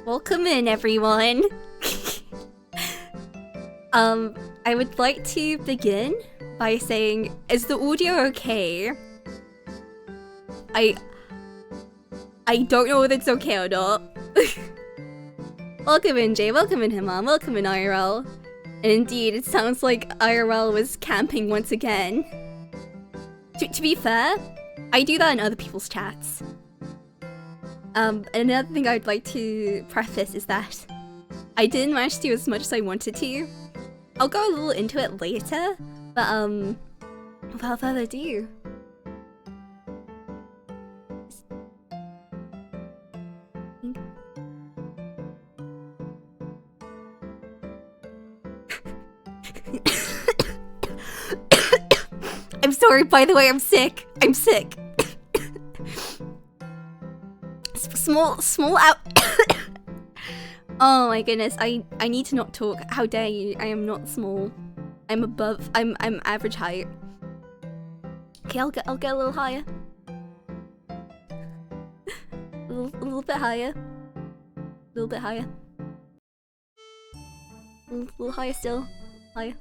Welcome in, everyone. I would like to begin by saying, is the audio okay? I don't know whether it's okay or not. Welcome in, Jay. Welcome in, Himam. Welcome in, IRL. And indeed, it sounds like IRL was camping once again. To be fair, I do that in other people's chats. And another thing I'd like to preface is that I didn't manage to do as much as I wanted to. I'll go a little into it later, but without further ado. I'm sorry, by the way, I'm sick. I'm sick. Small out. Oh my goodness, I need to not talk. How dare you? I am not small. I'm average height. Okay, I'll get a little higher. a little bit higher. A little bit higher. A little higher still. Higher.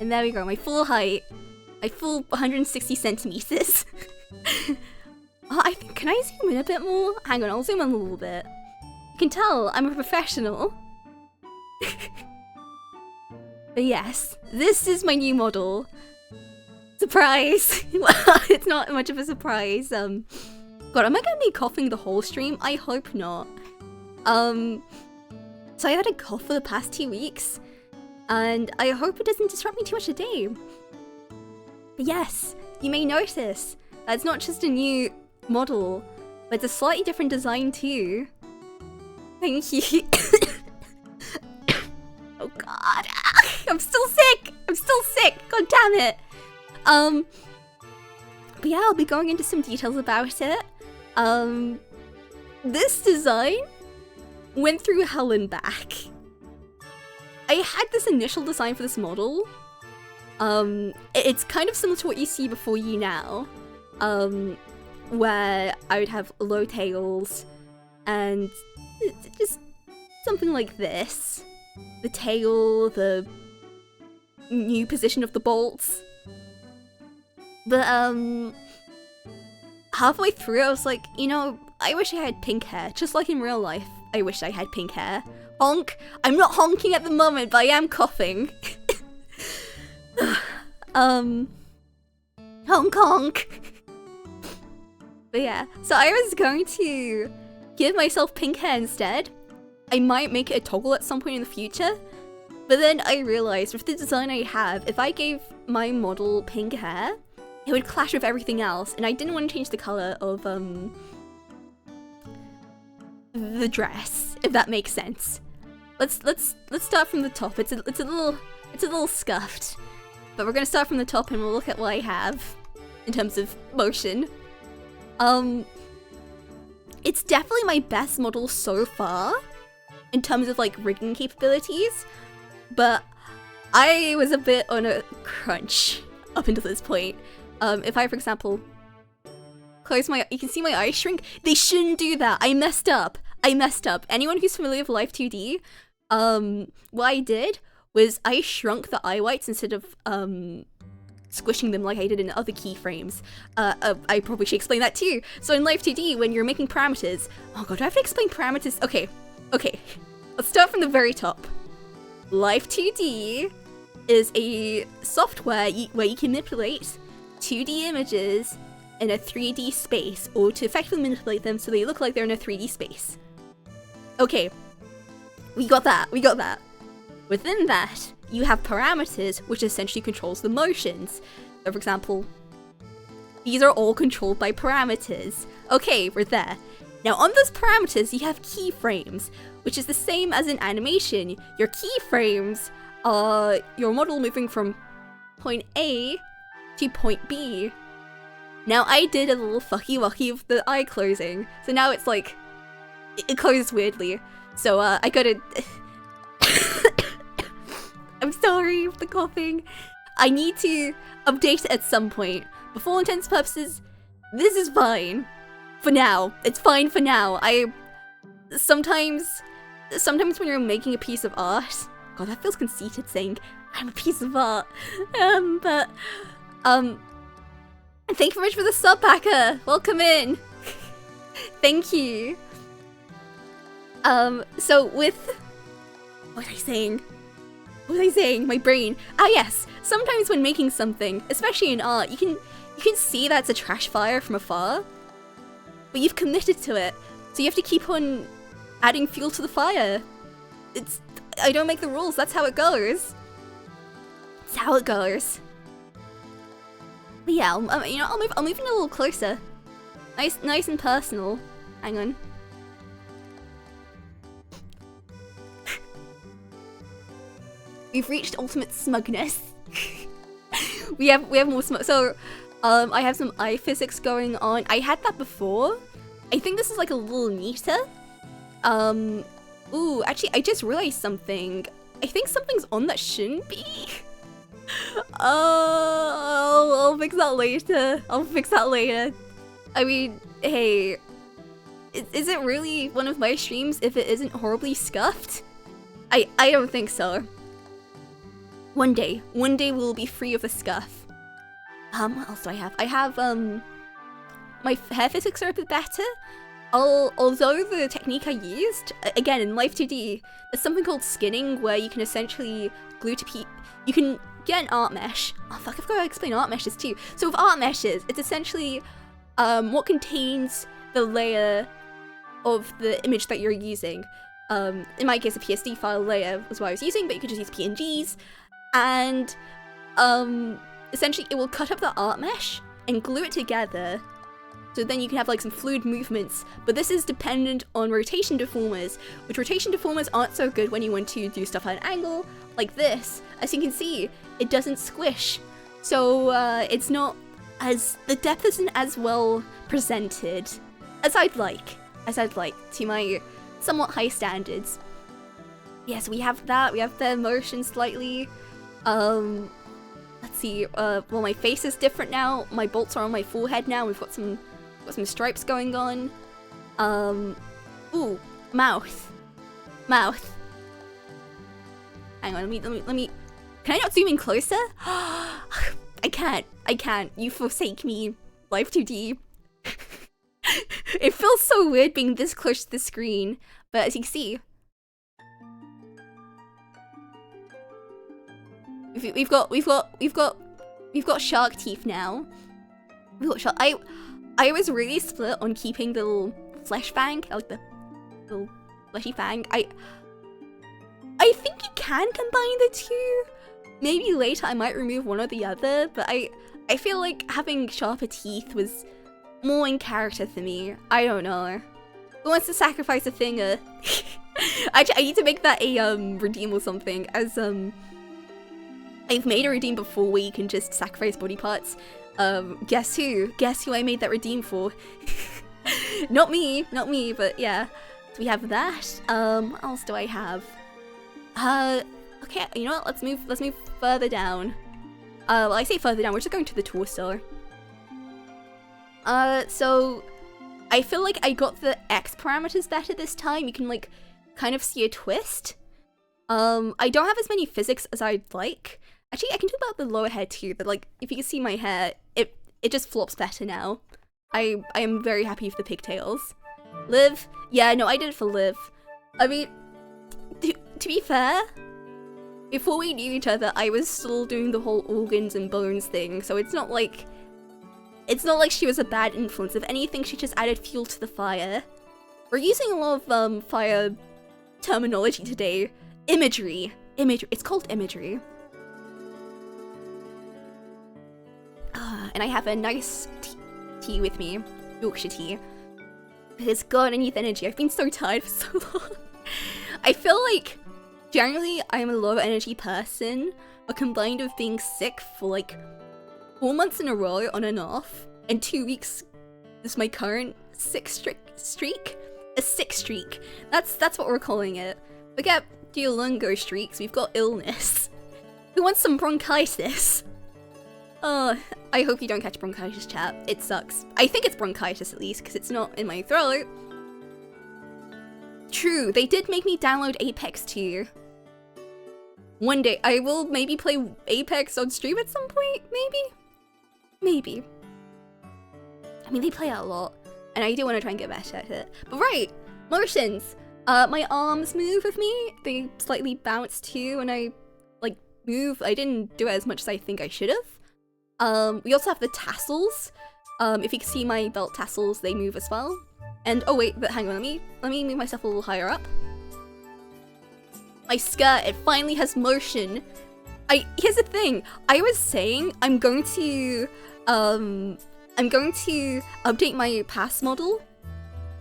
And there we go, my full height. My full 160 centimeters. Oh, I think, can I zoom in a bit more? Hang on, I'll zoom in a little bit. You can tell I'm a professional. But yes, this is my new model. Surprise! Well, it's not much of a surprise. God, am I gonna be coughing the whole stream? I hope not. So I had a cough for the past 2 weeks, and I hope it doesn't disrupt me too much today. But yes, you may notice that it's not just a new model, but it's a slightly different design too. Thank you. Oh god. I'm still sick! I'm still sick! God damn it! But yeah, I'll be going into some details about it. This design went through hell and back. I had this initial design for this model. It's kind of similar to what you see before you now. Where I would have low tails and just something like this. The tail, the new position of the bolts. But halfway through I was like, you know, I wish I had pink hair, just like in real life. I wish I had pink hair. Honk! I'm not honking at the moment, but I am coughing. Honk honk! But yeah, so I was going to give myself pink hair instead. I might make it a toggle at some point in the future, but then I realized with the design I have, if I gave my model pink hair, it would clash with everything else, and I didn't want to change the color of the dress, if that makes sense. Let's start from the top. It's a little scuffed, but we're gonna start from the top and we'll look at what I have in terms of motion. It's definitely my best model so far, in terms of like rigging capabilities, but I was a bit on a crunch up until this point. If I, for example, close my, you can see my eyes shrink. They shouldn't do that. I messed up. Anyone who's familiar with Live 2D, what I did was I shrunk the eye whites instead of, squishing them like I did in other keyframes. I probably should explain that too. So in Live 2D, when you're making parameters... Oh god, do I have to explain parameters? Okay. Let's start from the very top. Live 2D is a software where you can manipulate 2D images in a 3D space, or to effectively manipulate them so they look like they're in a 3D space. Okay. We got that. Within that, you have parameters, which essentially controls the motions. So for example, these are all controlled by parameters. Okay, we're there. Now on those parameters, you have keyframes, which is the same as in animation. Your keyframes are your model moving from point A to point B. Now I did a little fucky-wucky of the eye closing, so now it's like, it closes weirdly. So I gotta... I'm sorry for the coughing. I need to update it at some point. But for all intents and purposes, this is fine. For now. It's fine for now. Sometimes sometimes when you're making a piece of art, God, that feels conceited saying I'm a piece of art. Thank you very much for the sub, Packer. Welcome in. Thank you. So with, what was I saying? What was I saying? My brain. Ah, yes. Sometimes when making something, especially in art, you can see that it's a trash fire from afar, but you've committed to it, so you have to keep on adding fuel to the fire. I don't make the rules. That's how it goes. It's how it goes. But yeah, I'll move in a little closer. Nice and personal. Hang on. We've reached ultimate smugness. we have more smug. So, I have some eye physics going on. I had that before. I think this is like a little neater. Ooh, actually, I just realized something. I think something's on that shouldn't be. I'll fix that later. I'll fix that later. I mean, hey, is it really one of my streams if it isn't horribly scuffed? I don't think so. One day we'll be free of the scuff. What else do I have? I have, my hair physics are a bit better. Although the technique I used, again, in Life 2D, there's something called skinning, where you can essentially glue to you can get an art mesh. Oh fuck, I've got to explain art meshes too. So with art meshes, it's essentially, what contains the layer of the image that you're using. In my case, a PSD file layer was what I was using, but you could just use PNGs. And essentially it will cut up the art mesh and glue it together, so then you can have like some fluid movements, but this is dependent on rotation deformers, which rotation deformers aren't so good when you want to do stuff at an angle like this. As you can see, it doesn't squish, so it's not as, the depth isn't as well presented as I'd like to my somewhat high standards. Yes, we have that, we have the motion slightly. Let's see, well, my face is different now. My bolts are on my forehead now. We've got some stripes going on. Ooh, mouth. Hang on, let me, can I not zoom in closer? I can't. You forsake me, Life 2D. It feels so weird being this close to the screen, but as you can see, we've got shark teeth now. I was really split on keeping the little flesh fang, like the little fleshy fang. I think you can combine the two. Maybe later I might remove one or the other, but I feel like having sharper teeth was more in character for me. I don't know. Who wants to sacrifice a finger? I need to make that a redeem or something, as I've made a redeem before where you can just sacrifice body parts. Guess who? Guess who I made that redeem for? Not me, but yeah. So we have that. What else do I have? Okay, you know what? Let's move further down. Well, I say further down, we're just going to the torso. So I feel like I got the X parameters better this time. You can like kind of see a twist. I don't have as many physics as I'd like. Actually, I can do about the lower hair too, but like, if you can see my hair, it just flops better now. I am very happy with the pigtails. Liv? Yeah, no, I did it for Liv. I mean, to be fair, before we knew each other, I was still doing the whole organs and bones thing, so it's not like she was a bad influence. If anything, she just added fuel to the fire. We're using a lot of fire terminology today. Imagery. It's called imagery. And I have a nice tea with me, Yorkshire tea. Because God, I need energy. I've been so tired for so long. I feel like generally I'm a low energy person, but combined with being sick for like 4 months in a row on and off, and 2 weeks is my current sick streak. A sick streak. That's what we're calling it. Forget Duolingo streaks, we've got illness. Who wants some bronchitis? Oh, I hope you don't catch bronchitis, chat. It sucks. I think it's bronchitis at least, because it's not in my throat. True, they did make me download Apex too. One day, I will maybe play Apex on stream at some point, maybe? Maybe. I mean, they play it a lot, and I do want to try and get better at it. But right, motions. My arms move with me. They slightly bounce too when I, like, move. I didn't do it as much as I think I should have. We also have the tassels. If you can see my belt tassels, they move as well. And, oh wait, but hang on, let me move myself a little higher up. My skirt, it finally has motion. Here's the thing, I was saying I'm going to update my pass model,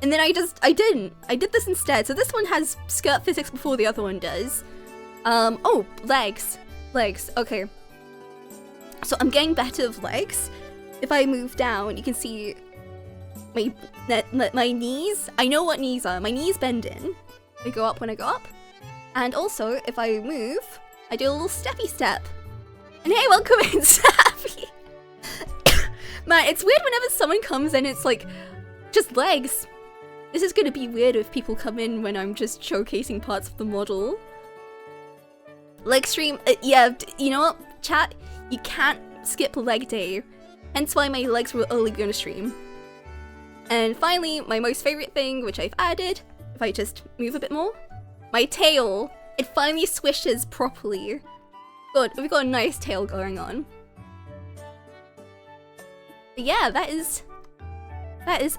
and then I didn't. I did this instead. So this one has skirt physics before the other one does. Oh, legs, okay. So I'm getting better with legs. If I move down, you can see my knees. I know what knees are. My knees bend in. They go up when I go up. And also, if I move, I do a little steppy step. And hey, welcome in, Sappy! Man, it's weird whenever someone comes and it's like, just legs. This is gonna be weird if people come in when I'm just showcasing parts of the model. Leg stream, yeah, you know what, chat? You can't skip leg day. Hence why my legs will only be on a stream. And finally, my most favorite thing, which I've added, if I just move a bit more, my tail. It finally swishes properly. Good, we've got a nice tail going on. But yeah, that is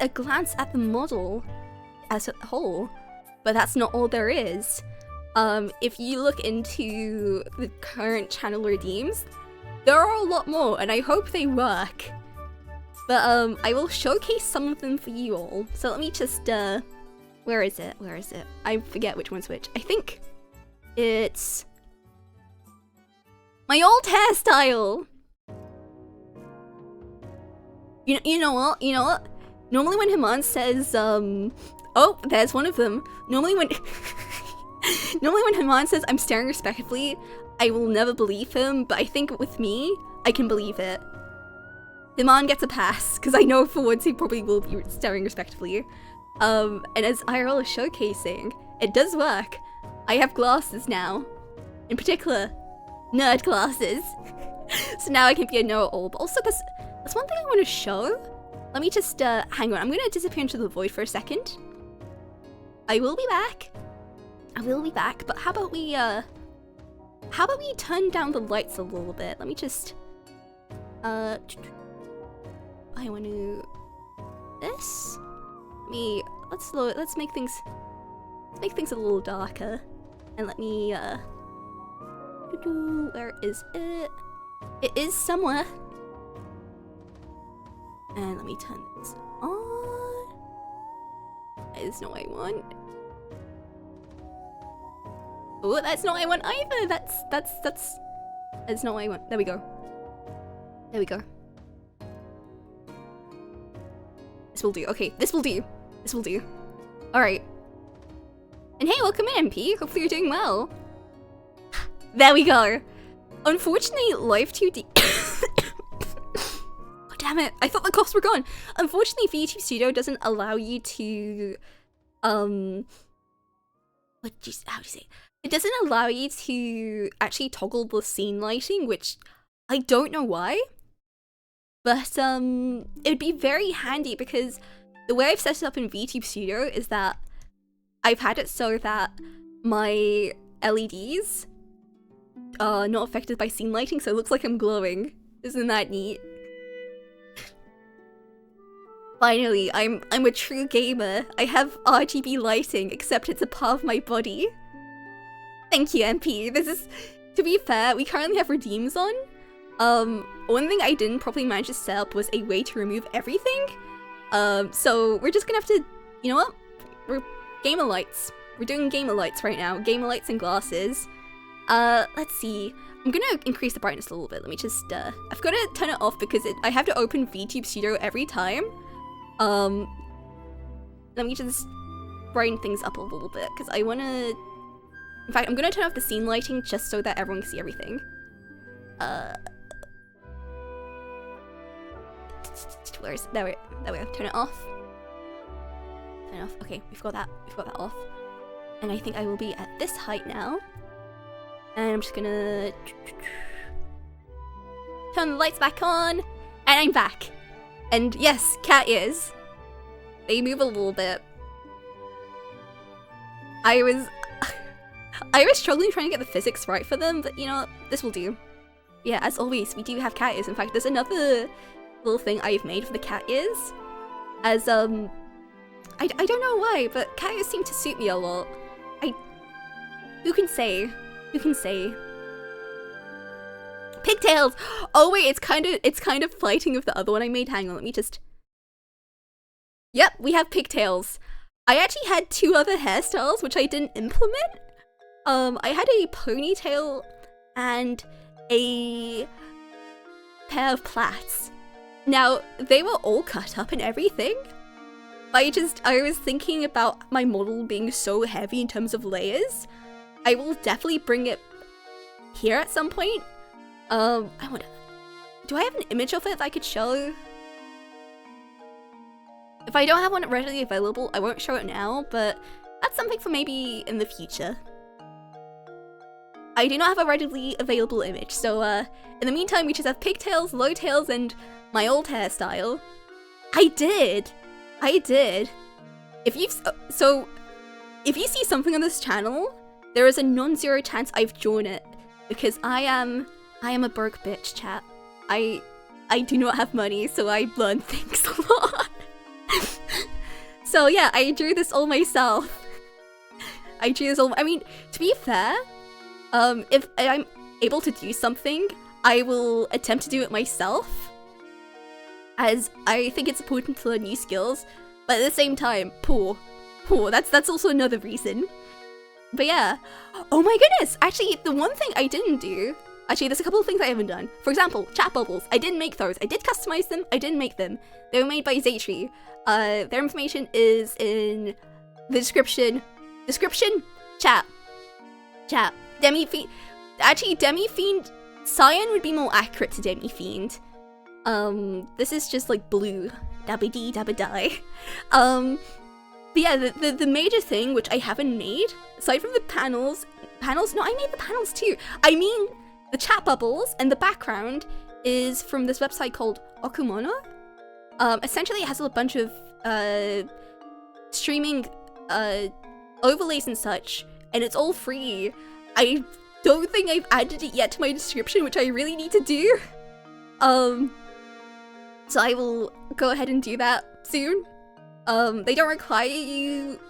a glance at the model as a whole. But that's not all there is. If you look into the current channel redeems, there are a lot more, and I hope they work. But I will showcase some of them for you all. So let me just where is it? I forget which one's which. I think it's my old hairstyle. You know what? Normally when Himan says oh, there's one of them. Normally when Himan says I'm staring respectively, I will never believe him, but I think with me, I can believe it. Himan gets a pass, because I know for once he probably will be staring respectively. And as IRL is showcasing, it does work. I have glasses now. In particular, nerd glasses. So now I can be a know-it-all. But also, there's one thing I want to show. Let me just, hang on. I'm going to disappear into the void for a second. I will be back. But how about we turn down the lights a little bit? Let me just, I want to, this? Let's make things a little darker, and let me where is it? It is somewhere. And let me turn this on. That is not what I want. Oh, that's not what I want either. That's not what I want. There we go. This will do. Okay, this will do. Alright. And hey, welcome in, MP. Hopefully you're doing well. There we go. Unfortunately, Live 2D... Oh, damn it. I thought the coughs were gone. Unfortunately, VTube Studio doesn't allow you to... how do you say? It doesn't allow you to actually toggle the scene lighting, which I don't know why. But it'd be very handy because the way I've set it up in VTube Studio is that I've had it so that my LEDs are not affected by scene lighting, so it looks like I'm glowing. Isn't that neat? Finally, I'm a true gamer. I have RGB lighting, except it's a part of my body. Thank you, MP. This is, to be fair, we currently have redeems on. One thing I didn't properly manage to set up was a way to remove everything. So we're just gonna have to, you know what? We're gamer lights. We're doing gamer lights right now. Gamer lights and glasses. Let's see. I'm gonna increase the brightness a little bit. Let me just, I've gotta turn it off because I have to open VTube Studio every time. Let me just brighten things up a little bit because I wanna... In fact, I'm gonna turn off the scene lighting just so that everyone can see everything. Where is it? There we go. Turn it off. Okay, we've got that off. And I think I will be at this height now. And I'm just gonna turn the lights back on, and I'm back. And yes, cat ears. They move a little bit. I was struggling trying to get the physics right for them, but you know, this will do. Yeah, as always, we do have cat ears. In fact, there's another little thing I've made for the cat ears. As, I don't know why, but cat ears seem to suit me a lot. Who can say? Who can say? Pigtails! Oh wait, it's kind of fighting with the other one I made. Hang on, let me just... Yep, we have pigtails. I actually had 2 other hairstyles which I didn't implement. I had a ponytail and a pair of plaits. Now, they were all cut up and everything. I was thinking about my model being so heavy in terms of layers. I will definitely bring it here at some point. Do I have an image of it that I could show? If I don't have one readily available, I won't show it now, but that's something for maybe in the future. I do not have a readily available image, so in the meantime we just have pigtails, low tails, and my old hairstyle. I did! If you see something on this channel, there is a non-zero chance I've drawn it, because I am a broke bitch, chat. I do not have money, so I learn things a lot. So yeah, I drew this all myself. I mean, to be fair, if I'm able to do something, I will attempt to do it myself, as I think it's important to learn new skills, but at the same time, poor, that's also another reason. But yeah, oh my goodness, actually, the one thing I didn't do, actually there's a couple of things I haven't done. For example, chat bubbles, I didn't make those. I did customize them, I didn't make them. They were made by Zaytree. Their information is in the description. Chat. Demi-Fiend, actually Demi-Fiend, Cyan would be more accurate to Demi-Fiend. This is just like blue, dabba-dee, dabba-die. But yeah, the major thing which I haven't made, aside from the panels, no, I made the panels too. I mean, the chat bubbles and the background is from this website called Okumono. Essentially it has a bunch of, streaming, overlays and such, and it's all free. I don't think I've added it yet to my description, which I really need to do. So I will go ahead and do that soon. They don't require you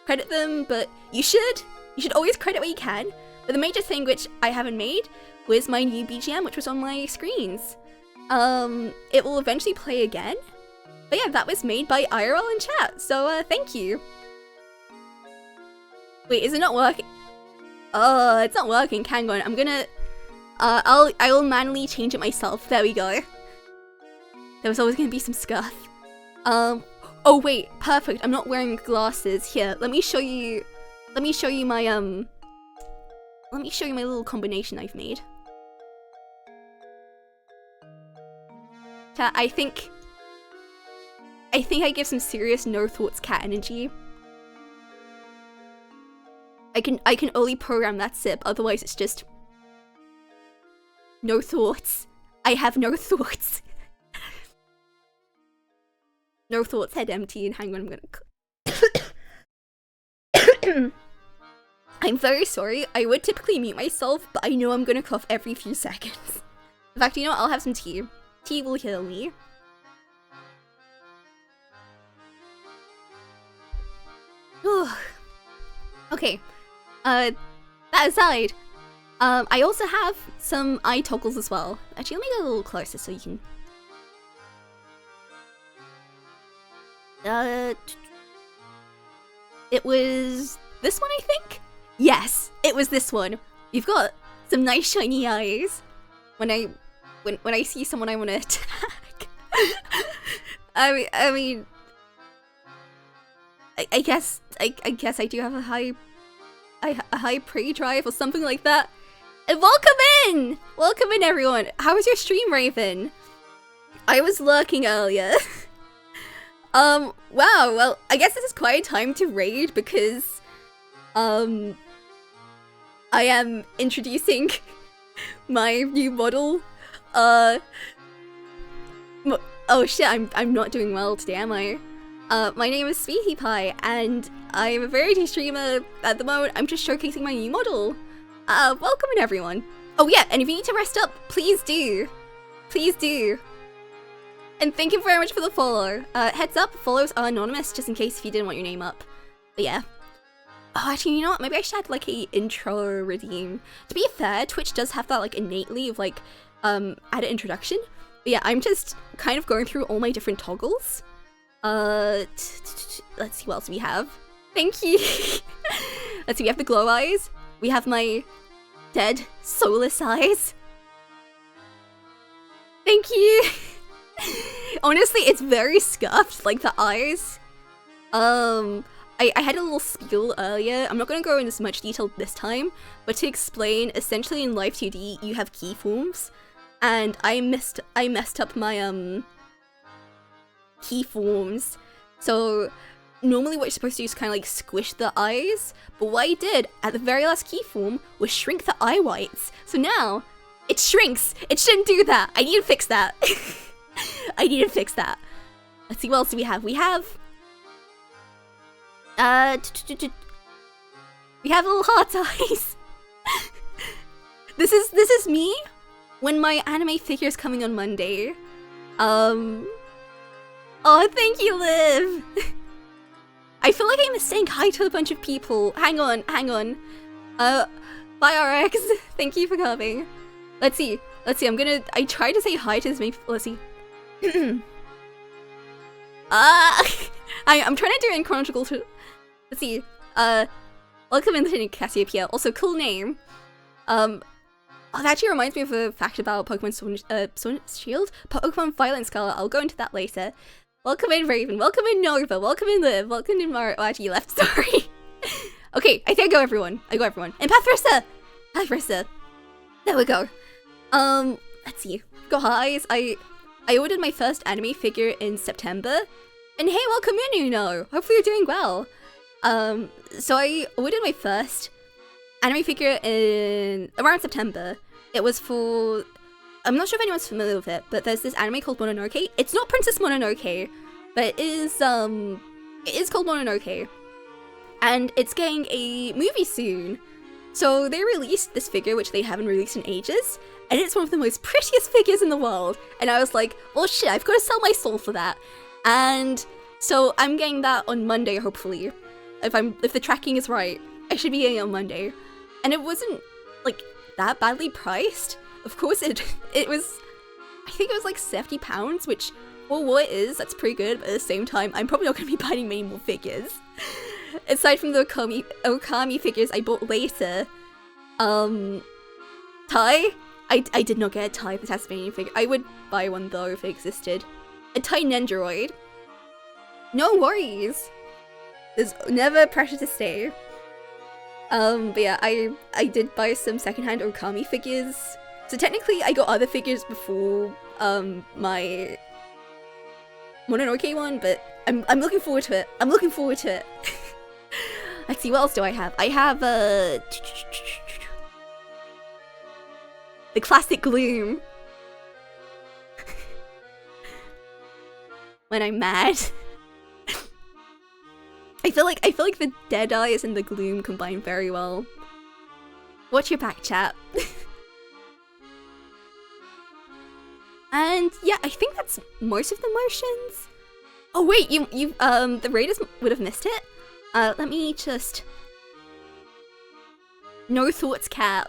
credit them, but you should. You should always credit what you can. But the major thing which I haven't made was my new BGM, which was on my screens. It will eventually play again. But yeah, that was made by IRL in chat, so thank you. Wait, is it not working? Oh, it's not working. Hang on, I'm gonna... I will manually change it myself. There we go. There was always gonna be some scuff. Oh wait, perfect. I'm not wearing glasses. Here, let me show you my little combination I've made. Chat, I think I give some serious no thoughts cat energy. I can only program that sip, otherwise it's just no thoughts. I have no thoughts. No thoughts, head empty, and hang on, I'm gonna... I'm very sorry, I would typically mute myself, but I know I'm gonna cough every few seconds. In fact, you know what, I'll have some tea. Tea will heal me. Okay, that aside, I also have some eye toggles as well. Actually, let me get a little closer so you can... It was this one, I think? Yes, it was this one. You've got some nice shiny eyes. When I see someone I want to attack. I mean, I guess I do have a high prey drive or something like that. And welcome in everyone. How was your stream, Raven? I was lurking earlier. Wow, well, I guess this is quite a time to raid because I am introducing my new model. Oh shit, I'm not doing well today, am I? My name is Sweetie Pie, and I'm a variety streamer at the moment. I'm just showcasing my new model. Welcome in, everyone. Oh yeah, and if you need to rest up, please do. Please do. And thank you very much for the follow. Heads up, follows are anonymous, just in case if you didn't want your name up. But yeah. Oh, actually, you know what? Maybe I should add like a intro redeem. To be fair, Twitch does have that like innately of like add an introduction. But yeah, I'm just kind of going through all my different toggles. Let's see what else we have. Thank you. Let's see, we have the glow eyes. We have my dead soulless eyes. Thank you. Honestly, it's very scuffed, like the eyes. I had a little spiel earlier. I'm not going to go into as much detail this time, but to explain, essentially in Live 2D, you have keyforms, and I messed up my keyforms. So normally what you're supposed to do is kind of like squish the eyes, but what I did at the very last keyform was shrink the eye whites. So now it shrinks. It shouldn't do that. I need to fix that. I need to fix that. Let's see, what else do we have? We have little heart eyes. This is me when my anime figure is coming on Monday. Oh, thank you, Liv. I feel like I'm saying hi to a bunch of people. Hang on. Bye, RX. Thank you for coming. Let's see. I tried to say hi to as many. Let's see. I'm trying to do it in chronological. Let's see. Welcome in to Cassiopeia. Also, cool name. Oh, that actually reminds me of a fact about Pokemon Sword Shield. Pokemon Violet Scarlet. I'll go into that later. Welcome in, Raven. Welcome in, Nova. Welcome in, Liv. Welcome in, Mara. Oh, actually, you left. Sorry. Okay, I think I go everyone. And Pathrissa. There we go. Let's see. Go highs. I ordered my first anime figure in September. And hey, welcome in, Uno. Hopefully you're doing well. So I ordered my first anime figure in around September. It was for, I'm not sure if anyone's familiar with it, but there's this anime called Mononoke. It's not Princess Mononoke, but it is called Mononoke. And it's getting a movie soon. So they released this figure, which they haven't released in ages, and it's one of the most prettiest figures in the world. And I was like, well shit, I've got to sell my soul for that. And so I'm getting that on Monday, hopefully. If the tracking is right, I should be getting it on Monday. And it wasn't like that badly priced. Of course it was, I think it was like £70, which, well, what it is, that's pretty good, but at the same time, I'm probably not going to be buying many more figures. Aside from the Okami figures I bought later. Tai? I did not get a Tai, the Tasmanian figure. I would buy one though if it existed. A Tai Nendoroid. No worries. There's never pressure to stay. But yeah, I did buy some secondhand Okami figures. So technically I got other figures before my Mononoke one, but I'm looking forward to it. Let's see, what else do I have? I have the classic Gloom. When I'm mad. I feel like the dead eyes and the gloom combine very well. Watch your back, chat. And yeah, I think that's most of the motions. Oh wait, you the raiders would have missed it. Let me just... No thoughts, cat.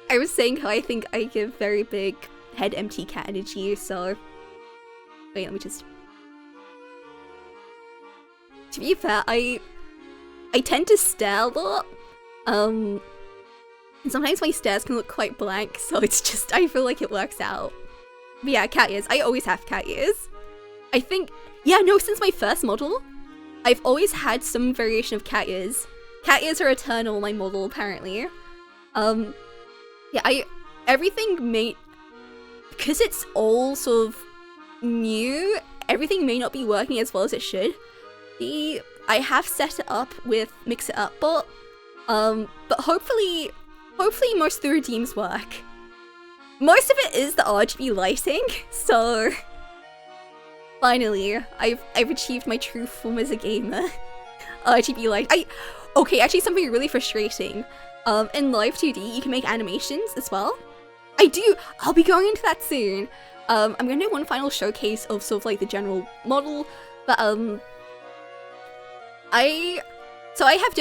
I was saying how I think I give very big head empty cat energy, so... Wait, let me just... To be fair, I tend to stare a lot. And sometimes my stares can look quite blank, so it's just, I feel like it works out. But yeah, cat ears. I always have cat ears. I think... Yeah, no, since my first model, I've always had some variation of cat ears. Cat ears are eternal, my model, apparently. Yeah, everything may... Because it's all sort of new, everything may not be working as well as it should. I have set it up with Mix It Up bot, but hopefully most of the redeems work. Most of it is the RGB lighting, so finally, I've achieved my true form as a gamer. RGB light. Okay, actually something really frustrating. In Live 2D, you can make animations as well. I'll be going into that soon. I'm gonna do one final showcase of sort of like the general model, but I have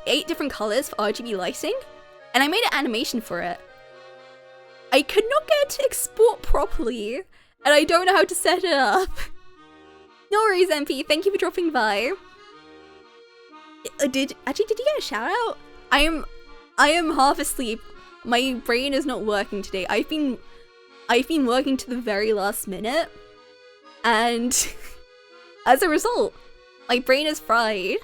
8 different colors for RGB lighting, and I made an animation for it. I could not get it to export properly, and I don't know how to set it up. No worries, MP. Thank you for dropping by. Did you get a shout out? I am half asleep. My brain is not working today. I've been working to the very last minute, and as a result, my brain is fried.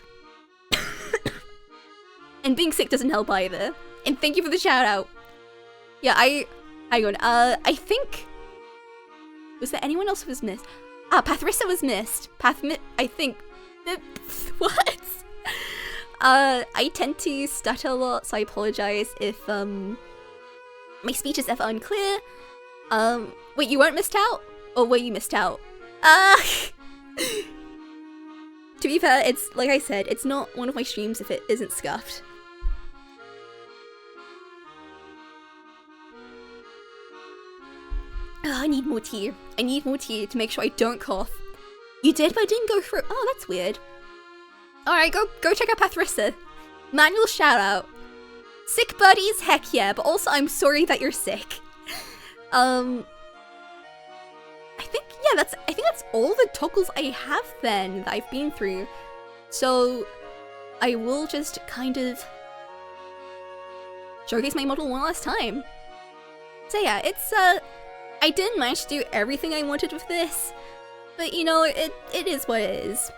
And being sick doesn't help either. And thank you for the shout out. Yeah, hang on. I think, was there anyone else who was missed? Pathrissa was missed. I think. What? I tend to stutter a lot, so I apologize if my speech is ever unclear. Wait, you weren't missed out? Or were you missed out? To be fair, it's like I said, it's not one of my streams if it isn't scuffed. I need more tea. I need more tea to make sure I don't cough. You did, but I didn't go through. Oh, that's weird. Alright, go check out Pathrissa. Manual shout out. Sick buddies, heck yeah, but also I'm sorry that you're sick. I think that's all the toggles I have then that I've been through. So I will just kind of showcase my model one last time. So yeah, it's I didn't manage to do everything I wanted with this, but you know, it is what it is.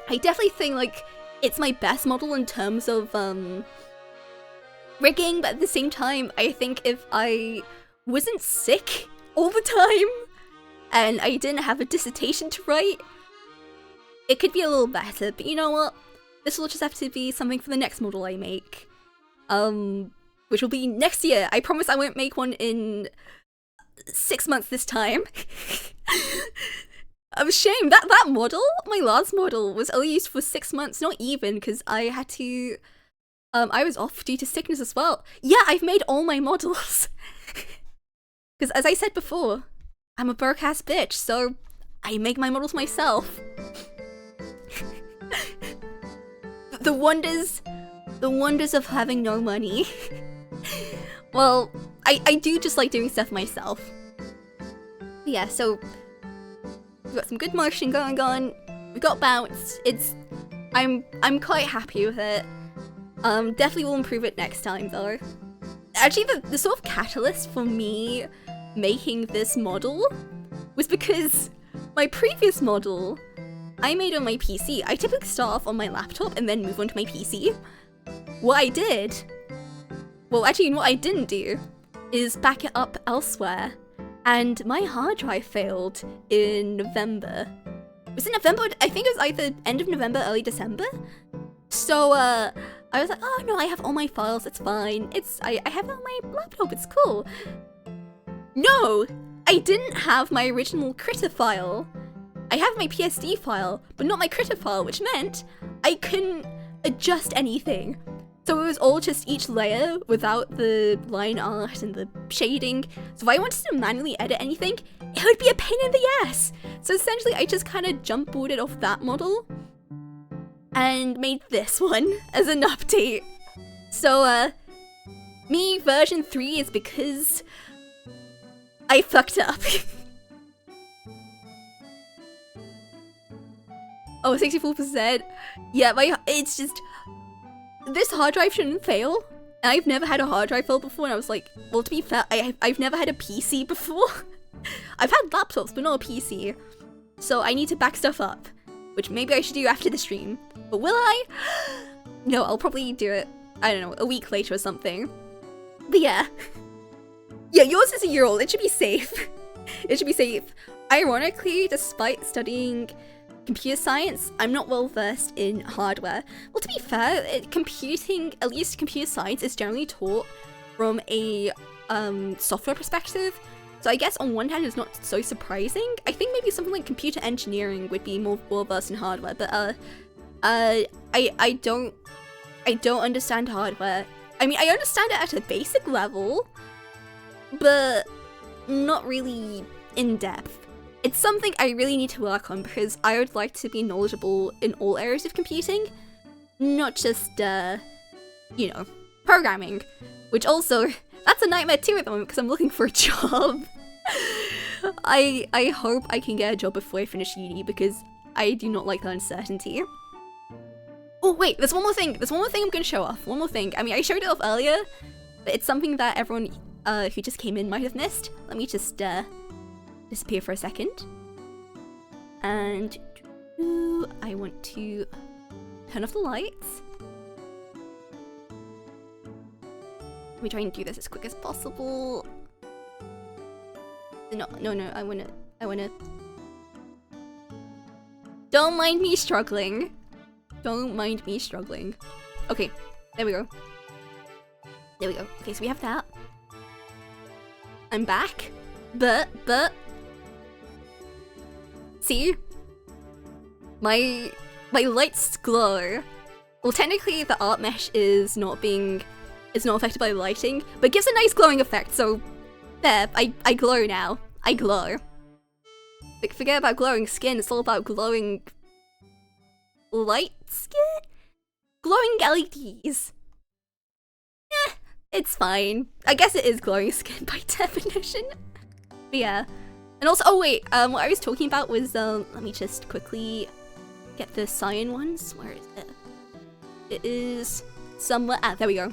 I definitely think like it's my best model in terms of rigging, but at the same time, I think if I wasn't sick all the time and I didn't have a dissertation to write, it could be a little better. But you know what? This will just have to be something for the next model I make, which will be next year. I promise I won't make one in 6 months this time. I'm ashamed. That model, my last model, was only used for 6 months, not even, because I had to, I was off due to sickness as well. Yeah, I've made all my models. Because as I said before, I'm a broke-ass bitch, so I make my models myself. The wonders of having no money. Well, I do just like doing stuff myself. Yeah, so we've got some good motion going on. We got bounce. I'm quite happy with it. Definitely will improve it next time though. Actually, the sort of catalyst for me making this model was because my previous model I made on my PC. I typically start off on my laptop and then move on to my PC. What I didn't do is back it up elsewhere, and my hard drive failed in November. Was it November? I think it was either end of November, early December. So I was like, oh no, I have all my files, it's fine. I have it on my laptop, it's cool. No, I didn't have my original critter file. I have my PSD file, but not my critter file, which meant I couldn't adjust anything. So it was all just each layer without the line art and the shading. So if I wanted to manually edit anything, it would be a pain in the ass. So essentially I just kind of jump booted off that model and made this one as an update. So me version 3 is because I fucked up. Oh, 64%. Yeah, it's just, this hard drive shouldn't fail. I've never had a hard drive fail before, and I was like, well, to be fair, I've never had a PC before. I've had laptops, but not a PC. So I need to back stuff up, which maybe I should do after the stream. But will I? No, I'll probably do it, I don't know, a week later or something. But yeah. Yeah, yours is a year old. It should be safe. It should be safe. Ironically, despite studying computer science, I'm not well versed in hardware. Well, to be fair, computing, at least computer science, is generally taught from a software perspective. So I guess on one hand it's not so surprising. I think maybe something like computer engineering would be more well versed in hardware, but I don't understand hardware. I mean, I understand it at a basic level, but not really in depth. It's something I really need to work on because I would like to be knowledgeable in all areas of computing, not just, you know, programming, which also, that's a nightmare too at the moment because I'm looking for a job. I hope I can get a job before I finish uni because I do not like the uncertainty. Oh wait, there's one more thing I'm gonna show off. One more thing. I mean, I showed it off earlier, but it's something that everyone who just came in might have missed. Let me just disappear for a second. And I want to turn off the lights. Let me try and do this as quick as possible. No, I wanna... Don't mind me struggling. Don't mind me struggling. Okay, there we go. There we go. Okay, so we have that. I'm back. But... See? My lights glow. Well, technically the art mesh is not affected by the lighting, but it gives a nice glowing effect, so there, I glow now. I glow. Like, forget about glowing skin, it's all about glowing light skin? Glowing LEDs. Eh, it's fine. I guess it is glowing skin by definition. But yeah. And also, oh wait, what I was talking about was, let me just quickly get the cyan ones. Where is it? It is somewhere, there we go.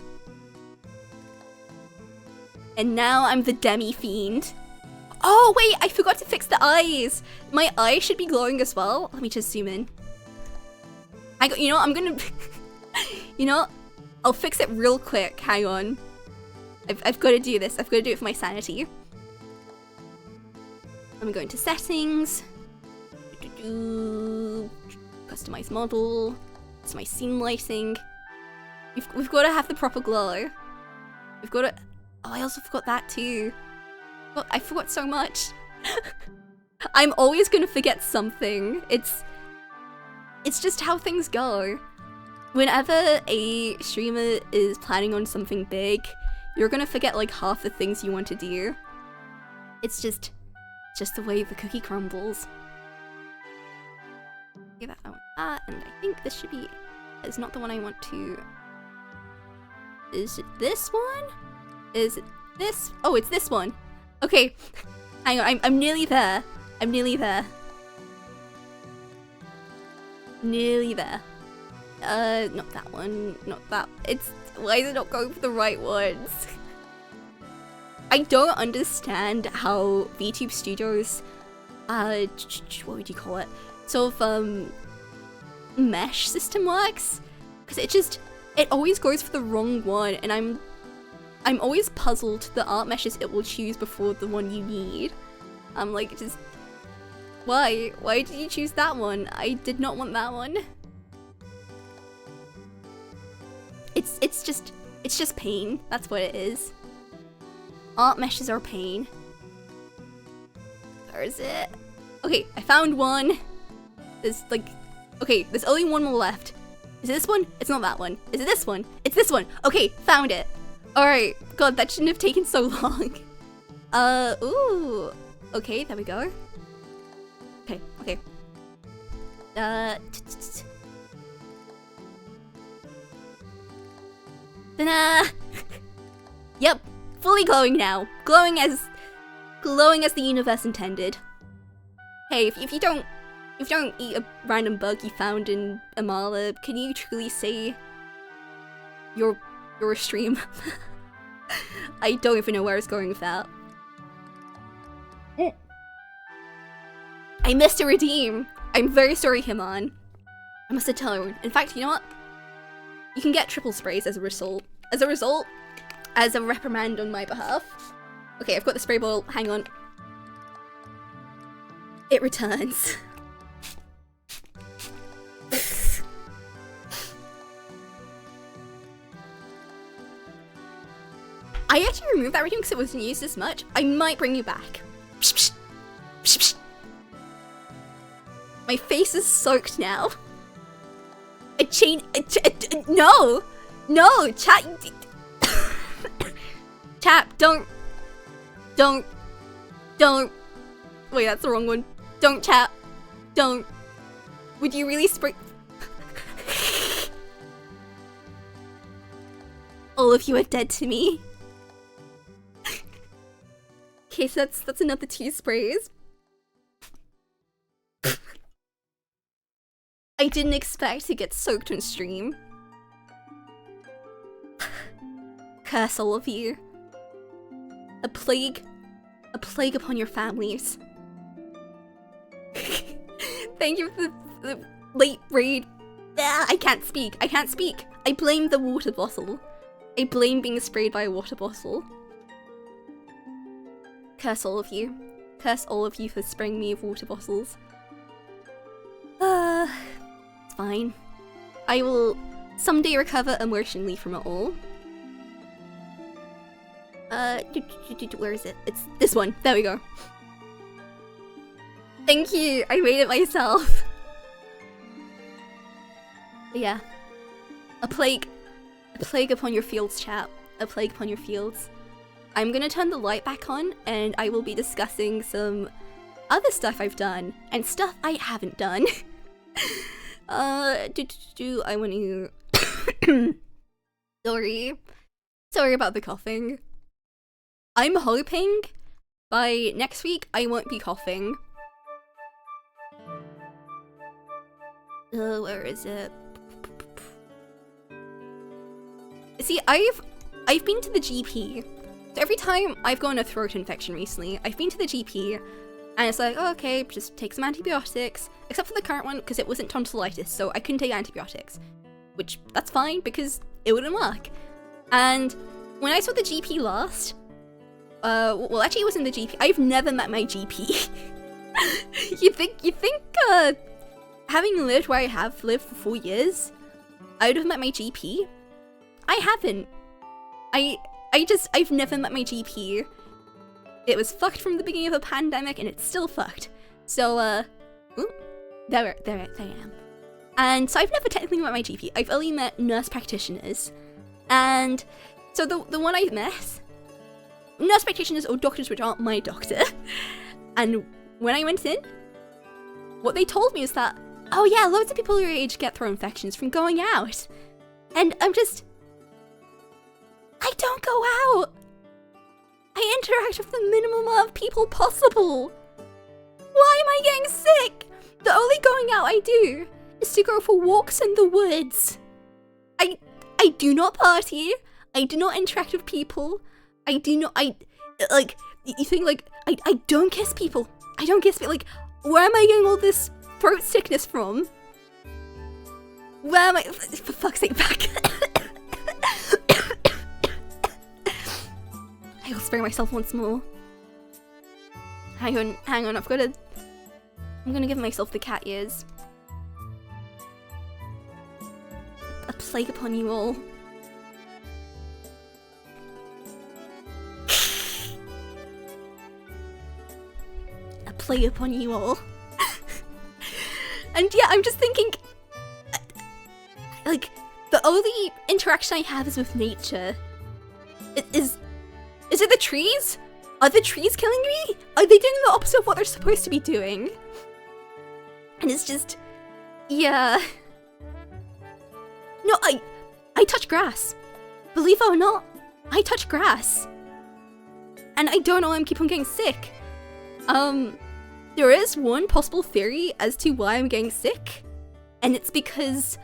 And now I'm the demi-fiend. Oh wait, I forgot to fix the eyes! My eyes should be glowing as well. Let me just zoom in. You know what, I'm gonna... you know what? I'll fix it real quick, hang on. I've got to do this, I've got to do it for my sanity. I'm going to settings. Customize model. It's my scene lighting. We've got to have the proper glow. We've got to... Oh, I also forgot that too. Well, I forgot so much. I'm always gonna forget something. It's just how things go. Whenever a streamer is planning on something big, you're gonna forget like half the things you want to do. It's just the way the cookie crumbles. Okay, that, I want that, and I think this should be... It's not the one I want to... Is it this one? Is it this? Oh, it's this one. Okay, hang on, I'm nearly there. I'm nearly there. Nearly there. Not that one, not that. Why is it not going for the right ones? I don't understand how VTube Studios, what would you call it? Sort of, mesh system works? Because it always goes for the wrong one, and I'm always puzzled the art meshes it will choose before the one you need. I'm like, just... Why? Why did you choose that one? I did not want that one. It's just pain. That's what it is. Art meshes are pain. Where is it? Okay, I found one. There's like... Okay, there's only one more left. Is it this one? It's not that one. Is it this one? It's this one. Okay, found it. Alright, god, that shouldn't have taken so long. Ooh. Okay, there we go. Okay, okay. Ta-da! Yep, fully glowing now. Glowing as the universe intended. Hey, if you don't eat a random bug you found in Amala, can you truly say you're a stream? I don't even know where it's going with that. I missed a redeem. I'm very sorry, Himan. I must have told everyone. In fact, you know what? You can get triple sprays as a result. As a reprimand on my behalf. Okay, I've got the spray bottle. Hang on. It returns. I actually removed that rating because it wasn't used as much. I might bring you back. Psh, psh, psh, psh. My face is soaked now. No! No! Chat! Chat, don't. Wait, that's the wrong one. Don't, chat. Don't. Would you really spray? All of you are dead to me. Okay, so that's another 2 sprays. I didn't expect to get soaked on stream. Curse all of you. A plague upon your families. Thank you for the late raid. I can't speak. I blame the water bottle. I blame being sprayed by a water bottle. Curse all of you. Curse all of you for spraying me with water bottles. It's fine. I will someday recover emotionally from it all. Where is it? It's this one. There we go. Thank you. I made it myself. But yeah. A plague upon your fields, chat. A plague upon your fields. I'm gonna turn the light back on and I will be discussing some other stuff I've done and stuff I haven't done. I want to... Sorry about the coughing. I'm hoping by next week I won't be coughing. Where is it? See, I've been to the GP. So every time I've gotten a throat infection recently, I've been to the GP and it's like, oh, okay, just take some antibiotics. Except for the current one, because it wasn't tonsillitis, so I couldn't take antibiotics. Which, that's fine, because it wouldn't work. And when I saw the GP last, well, actually it wasn't the GP. I've never met my GP. You think, having lived where I have lived for 4 years, I would have met my GP? I haven't. I've never met my GP. It was fucked from the beginning of the pandemic, and it's still fucked. So, there I am. And so I've never technically met my GP. I've only met nurse practitioners. And so the one I met, nurse practitioners or doctors which aren't my doctor. And when I went in, what they told me is that, oh yeah, loads of people your age get throat infections from going out. And I'm just... I don't go out! I interact with the minimum amount of people possible! Why am I getting sick? The only going out I do is to go for walks in the woods. I do not party. I do not interact with people. You think, like, I don't kiss people. I don't kiss people. Like, where am I getting all this throat sickness from? Where am I? For fuck's sake, back. I will spray myself once more. Hang on, I'm gonna give myself the cat ears. A plague upon you all. A plague upon you all. And yeah, I'm just thinking, like, the only interaction I have is with nature. Is it the trees? Are the trees killing me? Are they doing the opposite of what they're supposed to be doing? And it's just... yeah. No, I touch grass. Believe it or not, I touch grass. And I don't know why I'm keep on getting sick. There is one possible theory as to why I'm getting sick. And it's because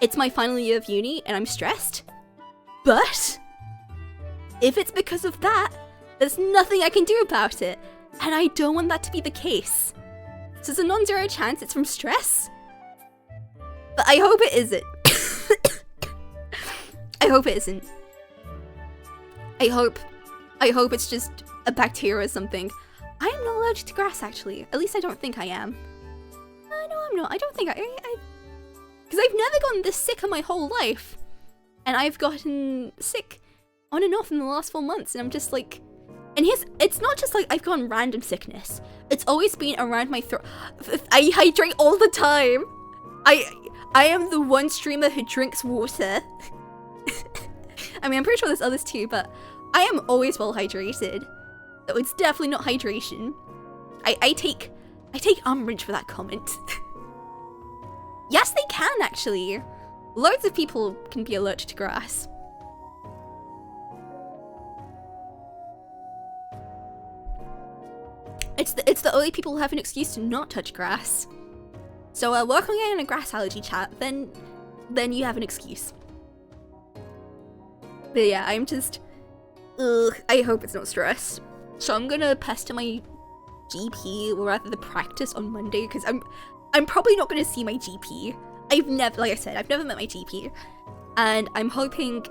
it's my final year of uni and I'm stressed. But if it's because of that, there's nothing I can do about it, and I don't want that to be the case. So there's a non-zero chance it's from stress, but I hope it isn't. I hope it isn't. I hope it's just a bacteria or something. I am not allergic to grass, actually. At least I don't think I am. No, I'm not. I don't think because I've never gotten this sick in my whole life, and I've gotten sick on and off in the last 4 months, and I'm just like, and it's not just like I've gotten random sickness. It's always been around my throat. I hydrate all the time. I am the one streamer who drinks water. I mean, I'm pretty sure there's others too, but I am always well hydrated. So it's definitely not hydration. I take umbrage for that comment. Yes, they can actually. Loads of people can be allergic to grass. It's the only people who have an excuse to not touch grass. So welcome again in a grass allergy chat, then you have an excuse. But yeah, I'm just, I hope it's not stress. So I'm gonna pester my GP, or rather the practice, on Monday, because I'm probably not gonna see my GP. Like I said, I've never met my GP. And I'm hoping,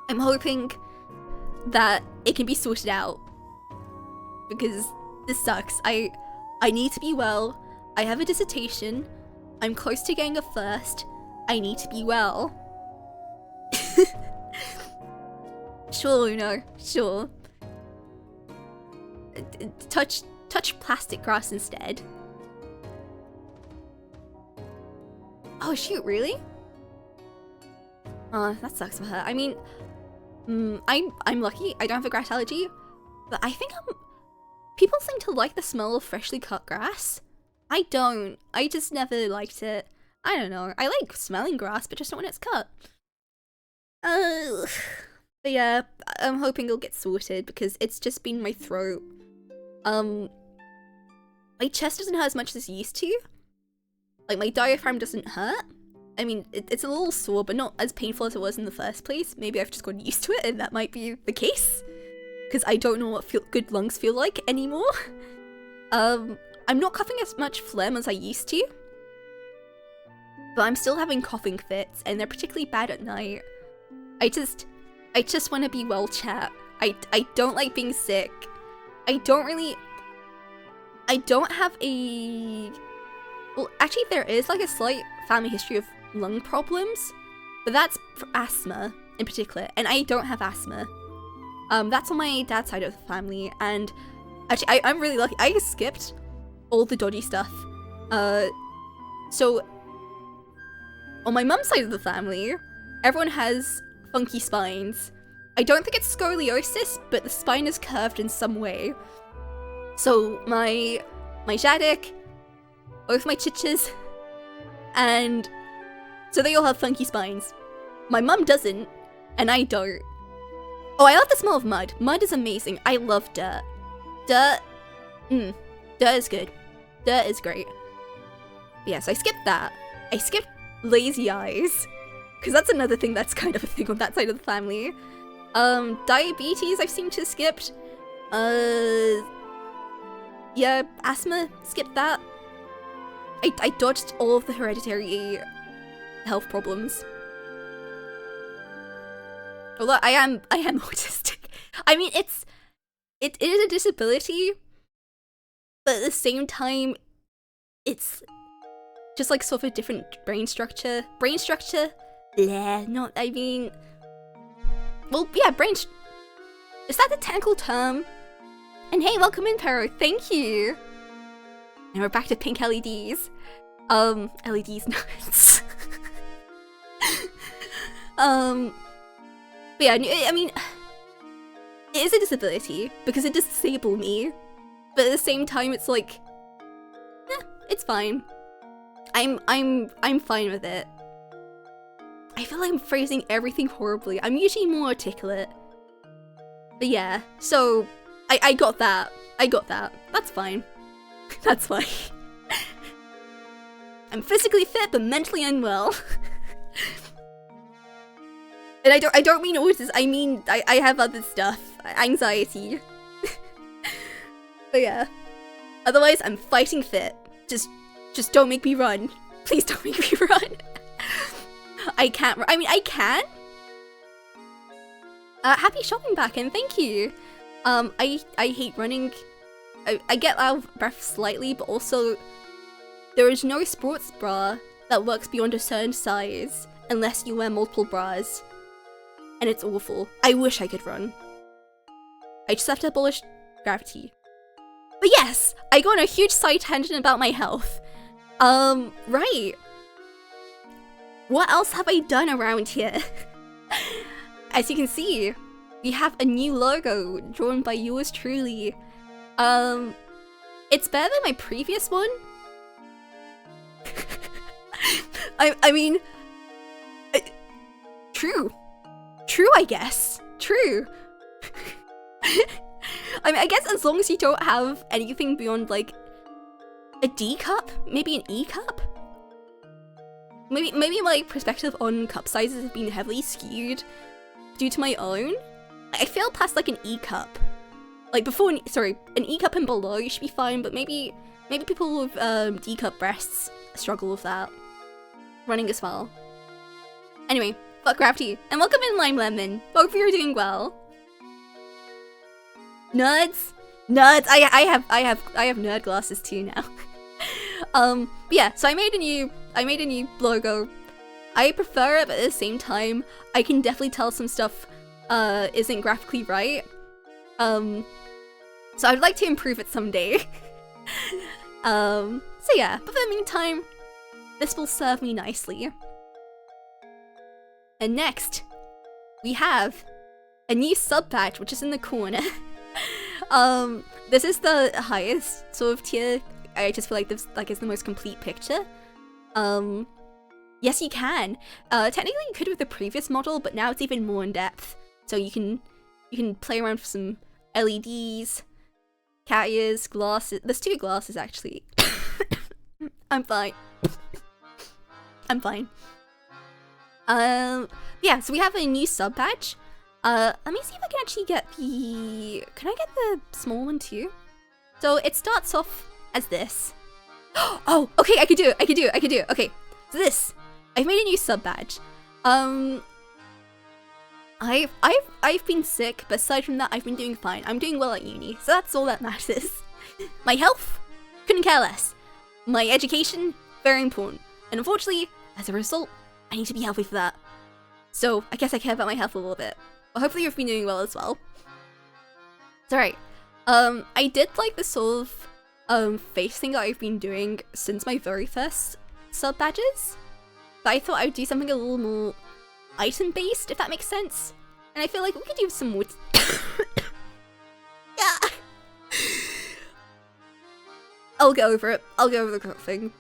I'm hoping that it can be sorted out. Because this sucks. I need to be well. I have a dissertation. I'm close to getting a first. I need to be well. Sure, Uno. Sure. Touch plastic grass instead. Oh shoot, really? Oh, that sucks for her. I mean, I'm lucky. I don't have a grass allergy, but I think people seem to like the smell of freshly cut grass. I don't. I just never liked it. I don't know. I like smelling grass, but just not when it's cut. But yeah, I'm hoping it'll get sorted because it's just been my throat. My chest doesn't hurt as much as it used to. Like, my diaphragm doesn't hurt. I mean, it's a little sore, but not as painful as it was in the first place. Maybe I've just gotten used to it, and that might be the case. Because I don't know what good lungs feel like anymore. I'm not coughing as much phlegm as I used to. But I'm still having coughing fits, and they're particularly bad at night. I just want to be well, chat. I don't like being sick. I don't have a... Well, actually there is like a slight family history of lung problems, but that's for asthma in particular, and I don't have asthma. That's on my dad's side of the family, and actually I'm really lucky. I skipped all the dodgy stuff. So on my mum's side of the family, everyone has funky spines. I don't think it's scoliosis, but the spine is curved in some way. So my Jadik, both my chiches, and so they all have funky spines. My mum doesn't, and I don't. Oh, I love the smell of mud. Mud is amazing. I love dirt. Dirt is good. Dirt is great. But yeah, so I skipped that. I skipped lazy eyes, because that's another thing that's kind of a thing on that side of the family. Diabetes I've seemed to have skipped. Yeah, asthma, skipped that. I dodged all of the hereditary health problems. Although I am autistic. I mean, it is a disability, but at the same time, it's just like sort of a different brain structure. Brain structure? Yeah, not, I mean... Well, yeah, is that the technical term? And hey, welcome in, Pero, thank you! And we're back to pink LEDs. LEDs nuts. But yeah, I mean, it is a disability because it does disable me, but at the same time, it's like, it's fine. I'm fine with it. I feel like I'm phrasing everything horribly. I'm usually more articulate. But yeah, so I got that. I got that. That's fine. That's fine. I'm physically fit but mentally unwell. And I don't mean autism, I mean I have other stuff. Anxiety. But yeah. Otherwise I'm fighting fit. Just don't make me run. Please don't make me run. I can't I mean I can. Happy shopping back and thank you. I hate running. I get out of breath slightly, but also there is no sports bra that works beyond a certain size unless you wear multiple bras. and it's awful. I wish I could run. I just have to abolish gravity. But yes, I go on a huge side tangent about my health. Right. What else have I done around here? As you can see, we have a new logo drawn by yours truly. It's better than my previous one. I mean, true, I guess, true. I mean, I guess as long as you don't have anything beyond like a D cup, maybe an E cup. Maybe my perspective on cup sizes have been heavily skewed due to my own. I failed past like an E cup. Like before, an E cup and below you should be fine, but maybe people with D cup breasts struggle with that. Running as well. Anyway, fuck gravity, and welcome in Lime Lemon. Hope you're doing well. Nerds. I have nerd glasses too now. But yeah, so I made a new logo. I prefer it, but at the same time, I can definitely tell some stuff isn't graphically right. So I'd like to improve it someday. So yeah, but for the meantime, this will serve me nicely. And next, we have a new sub badge, which is in the corner. This is the highest sort of tier. I just feel like this is the most complete picture. Yes, you can. Technically you could with the previous model, but now it's even more in depth. So you can play around with some LEDs, cat ears, glasses. There's 2 glasses actually. I'm fine. I'm fine. Yeah, so we have a new sub badge. Let me see if I can actually get the... Can I get the small one too? So it starts off as this. Oh, okay, I can do it. Okay, so this. I've made a new sub badge. I've been sick, but aside from that, I've been doing fine. I'm doing well at uni, so that's all that matters. My health? Couldn't care less. My education? Very important. And unfortunately, as a result, I need to be healthy for that. So, I guess I care about my health a little bit. But hopefully you've been doing well as well. It's alright. I did like the sort of face thing that I've been doing since my very first sub badges. But I thought I would do something a little more item-based, if that makes sense. And I feel like we could do some more... Yeah. I'll get over it. I'll get over the cook thing.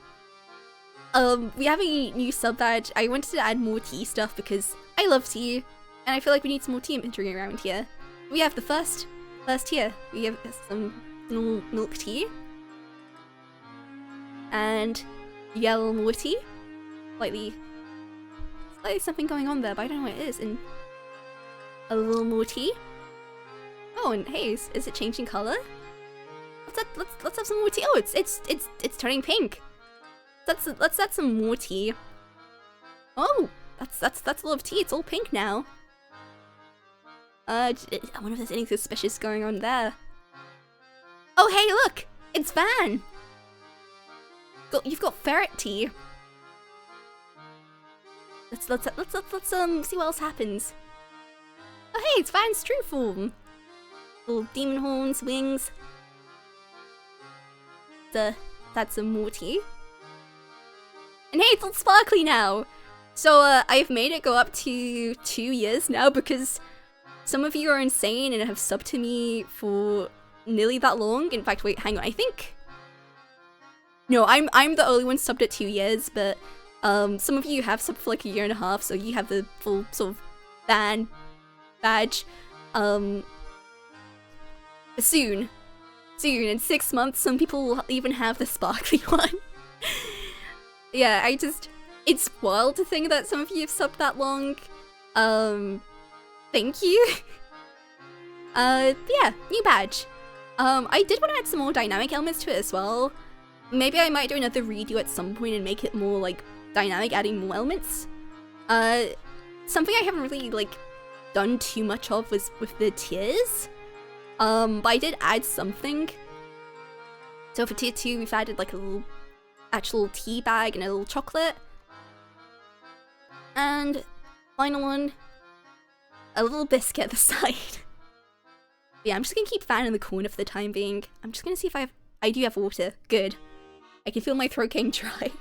We have a new sub badge. I wanted to add more tea stuff because I love tea, and I feel like we need some more tea imagery around here. We have the first tier. We have some normal milk tea. And yellow more tea. Slightly something going on there, but I don't know what it is. And a little more tea. Oh, and hey, is it changing color? Let's have some more tea. Oh, it's turning pink. Let's add some more tea. Oh, that's a lot of tea. It's all pink now. I wonder if there's anything suspicious going on there. Oh, hey, look! It's Van! You've got ferret tea. Let's see what else happens. Oh, hey, it's Van's true form. Little demon horns, wings. That's some more tea. And hey, it's all sparkly now! So, I've made it go up to 2 years now because some of you are insane and have subbed to me for nearly that long. In fact, wait, hang on, I think... No, I'm the only one subbed at 2 years, but some of you have subbed for like a year and a half, so you have the full sort of badge. Soon, in 6 months, some people will even have the sparkly one. Yeah, it's wild to think that some of you have subbed that long. Thank you. Yeah, new badge. I did want to add some more dynamic elements to it as well. Maybe I might do another redo at some point and make it more, like, dynamic, adding more elements. Something I haven't really, like, done too much of was with the tiers. But I did add something. So for tier 2, we've added, like, a little actual tea bag and a little chocolate. And final one, a little biscuit at the side. Yeah, I'm just gonna keep Van in the corner for the time being. I'm just gonna see if I do have water. Good. I can feel my throat getting dry.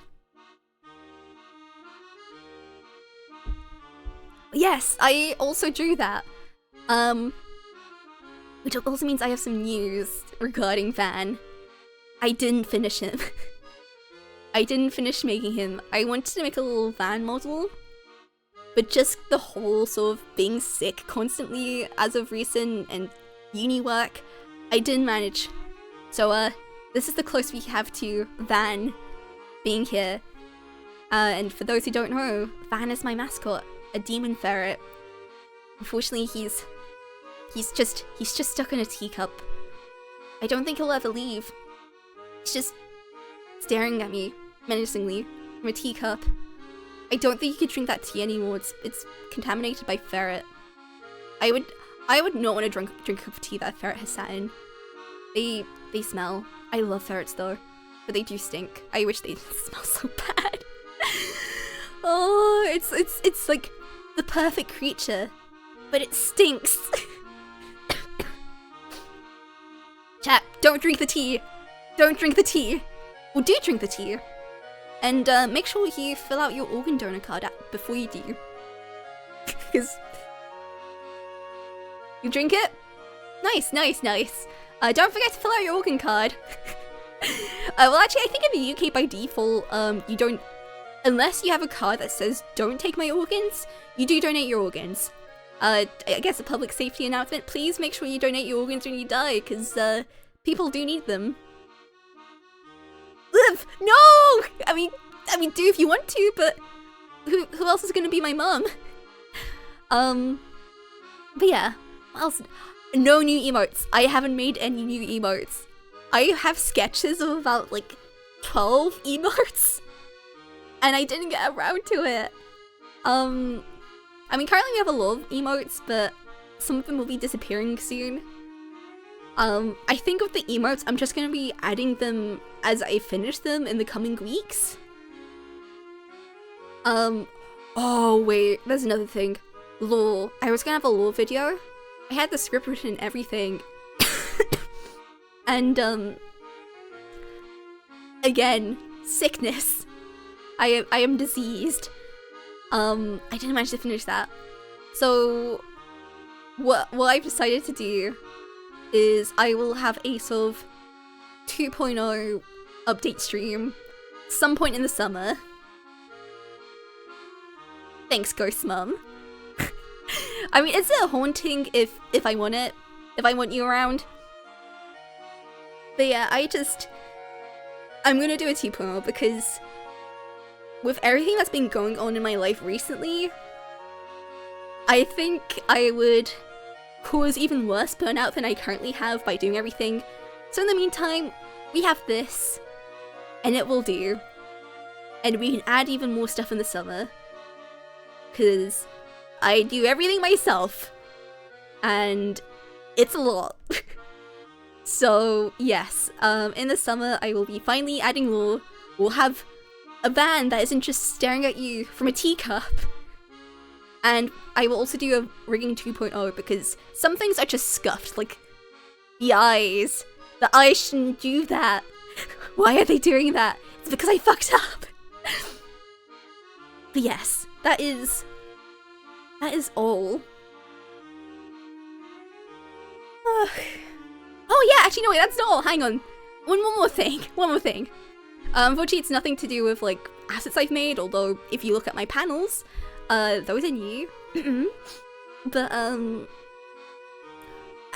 Yes, I also drew that. Which also means I have some news regarding Van. I didn't finish him. I didn't finish making him. I wanted to make a little Van model, but just the whole sort of being sick constantly as of recent and uni work, I didn't manage. So this is the closest we have to Van being here. And for those who don't know, Van is my mascot, a demon ferret. Unfortunately, he's just stuck in a teacup. I don't think he'll ever leave. He's just staring at me menacingly from a teacup. I don't think you could drink that tea anymore. It's contaminated by ferret. I would not want to drink a cup of tea that a ferret has sat in. They smell. I love ferrets though, but they do stink. I wish they didn't smell so bad. Oh, it's like the perfect creature, but it stinks. Chat, don't drink the tea. Don't drink the tea. Well, do drink the tea. And make sure you fill out your organ donor card before you do. Because you drink it? Nice, nice, nice. Don't forget to fill out your organ card. Well, actually, I think in the UK by default, you don't, unless you have a card that says don't take my organs, you do donate your organs. I guess a public safety announcement, please make sure you donate your organs when you die, because people do need them. Liv! No! I mean, do if you want to, but who else is gonna be my mum? But yeah, what else? No new emotes. I haven't made any new emotes. I have sketches of about like 12 emotes, and I didn't get around to it. I mean, currently we have a lot of emotes, but some of them will be disappearing soon. I think with the emotes, I'm just gonna be adding them as I finish them in the coming weeks. Oh wait, there's another thing. Lore. I was gonna have a lore video. I had the script written and everything. And, again, sickness. I am diseased. I didn't manage to finish that. So, what I've decided to do is I will have a sort of 2.0 update stream some point in the summer. Thanks, Ghost Mum. I mean, is it haunting if I want it? If I want you around? But yeah, I'm gonna do a 2.0 because with everything that's been going on in my life recently, I think I would cause even worse burnout than I currently have by doing everything. So in the meantime, we have this, and it will do. And we can add even more stuff in the summer, because I do everything myself, and it's a lot. So yes, in the summer I will be finally adding lore. We'll have a van that isn't just staring at you from a teacup. And I will also do a rigging 2.0 because some things are just scuffed, like the eyes. The eyes shouldn't do that. Why are they doing that? It's because I fucked up. But yes, that is all. Oh yeah, actually no wait, that's not all, hang on. One more thing. Unfortunately it's nothing to do with like assets I've made, although if you look at my panels, those are new. But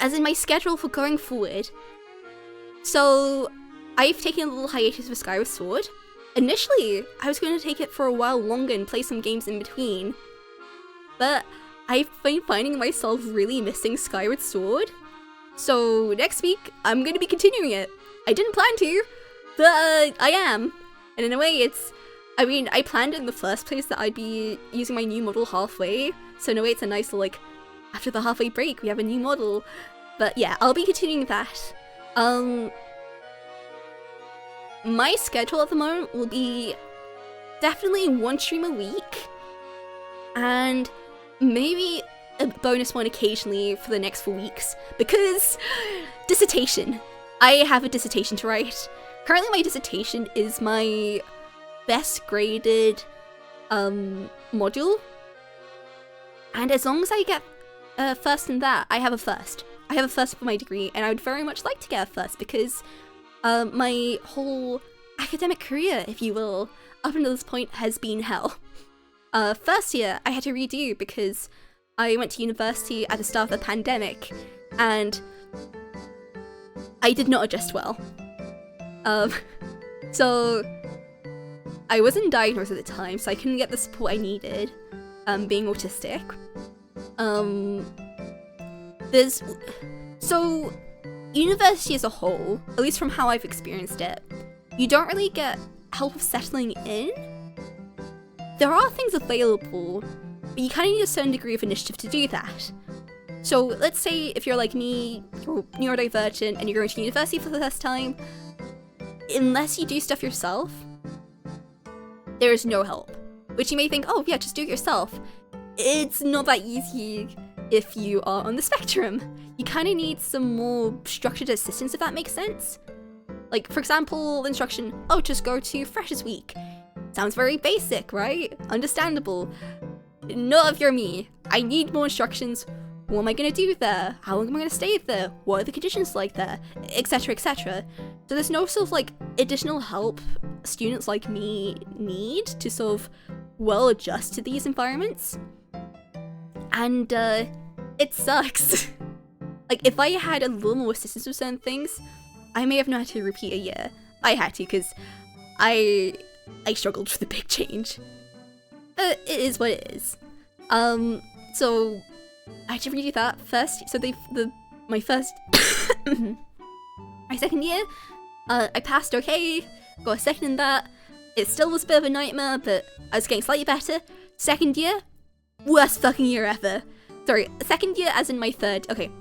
as in my schedule for going forward, so I've taken a little hiatus for Skyward Sword. Initially, I was going to take it for a while longer and play some games in between, but I've been finding myself really missing Skyward Sword. So next week, I'm going to be continuing it. I didn't plan to, but I am. And in a way, I mean, I planned in the first place that I'd be using my new model halfway. So in a way, it's a nice little, like, after the halfway break, we have a new model. But yeah, I'll be continuing that. My schedule at the moment will be definitely one stream a week. And maybe a bonus one occasionally for the next 4 weeks, because dissertation. I have a dissertation to write. Currently my dissertation is my best graded module, and as long as I get first in that, I have a first. I have a first for my degree, and I would very much like to get a first, because my whole academic career, if you will, up until this point has been hell. First year, I had to redo because I went to university at the start of the pandemic, and I did not adjust well. So I wasn't diagnosed at the time, so I couldn't get the support I needed, being autistic. So university as a whole, at least from how I've experienced it, you don't really get help with settling in. There are things available, but you kind of need a certain degree of initiative to do that. So let's say if you're like me, you're neurodivergent, and you're going to university for the first time, unless you do stuff yourself, there is no help. Which you may think, oh yeah, just do it yourself. It's not that easy if you are on the spectrum. You kind of need some more structured assistance, if that makes sense. Like, for example, the instruction, oh, just go to Freshers Week. Sounds very basic, right? Understandable. Not if you're me. I need more instructions. What am I going to do there? How long am I going to stay there? What are the conditions like there? Etc, etc. So there's no sort of like additional help students like me need to sort of well adjust to these environments. And it sucks. Like, if I had a little more assistance with certain things, I may have not had to repeat a year. I had to, because I struggled with the big change. It is what it is. So I had to redo that first. So my second year, I passed okay, got a second in that. It still was a bit of a nightmare, but I was getting slightly better. Second year, worst fucking year ever. Sorry, second year as in my third. Okay,